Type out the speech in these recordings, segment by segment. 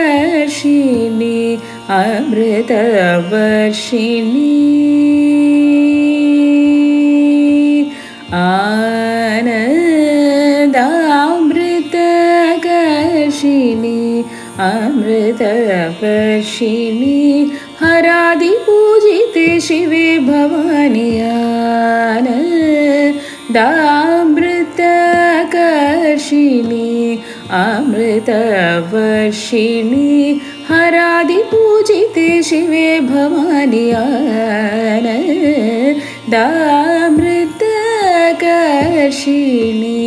आनन्दामृतकर्षिणि अमृतवर्षिणि आनन्दामृतकर्षिणि अमृतवर्षिणि हरादिपूजिते शिवे भवानि आनन्दामृतकर्षिणि अमृतवर्षिणि हरादिपूजिते शिवे भवानि आनन्दामृतकर्षिणि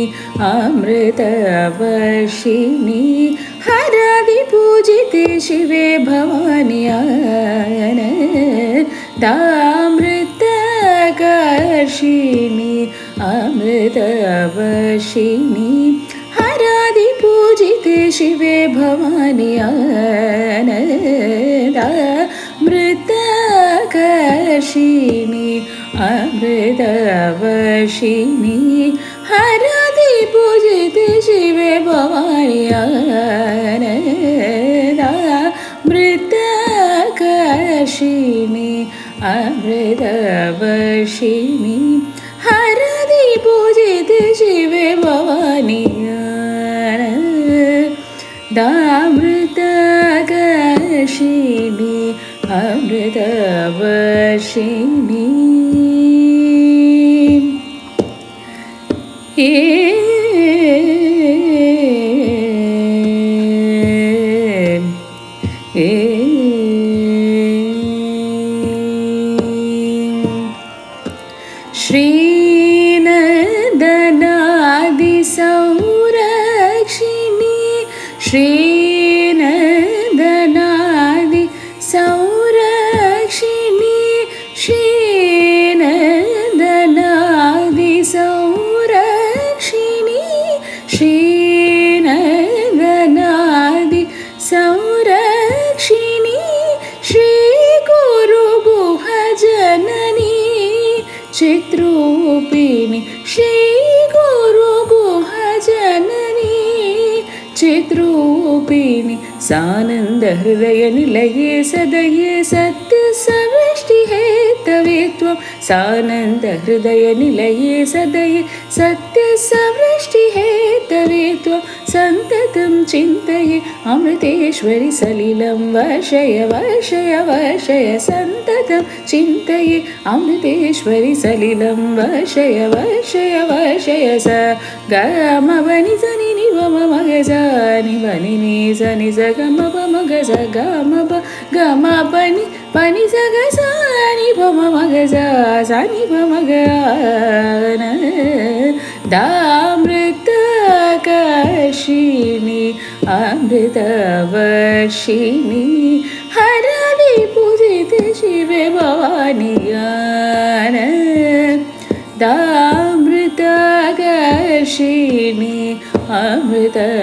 अमृतवर्षिणि हरादिपूजिते शिवे भवानि आनन्दामृतकर्षिणि अमृतवर्षिणि हरादिपूजिते शिवे भवानि आनन्दामृतकर्षिणि अमृतवर्षिणि हरादिपूजिते शिवे भवानि आनन्दामृतकर्षिणि अमृतवर्षिणि हरादिपूजिते शिवे भवानि आनन्दामृतकर्षिणि अमृतवर्षिणि श्रीनन्दनादिसंरक्षिणि श्रीनन्दनादिसंरक्षिणि श्रीनन्दनादिसंरक्षिणि श्रीनन्दनादिसंरक्षिणि श्रीगुरुगुहजननी चिद्रूपिणि श्रीगुरुगुहजननी चिद्रूपिणि सानन्दहृदयनिलये सदये सत्यसवृष्टिहेतवे त्वं सानन्दहृदयनिलये सदये सत्यसवृष्टिहेतवे त्वं सन्ततं चिन्तये अमृतेश्वरि सलिलं वर्षय वर्षय वर्षय सन्ततं चिन्तये अमृतेश्वरि सलिलं वर्षय वर्षय वर्षय स गमवनि सनि निवम मगज निवनि नि सनि स गम मगज गम गम पनि स ग स नि भम मगज सनि भमग आनन्दामृतकर्षिणि अमृतवर्षिणि हरादिपूजिते शिवे भवानि आनन्दामृतकर्षिणि अमृतवर्षिणि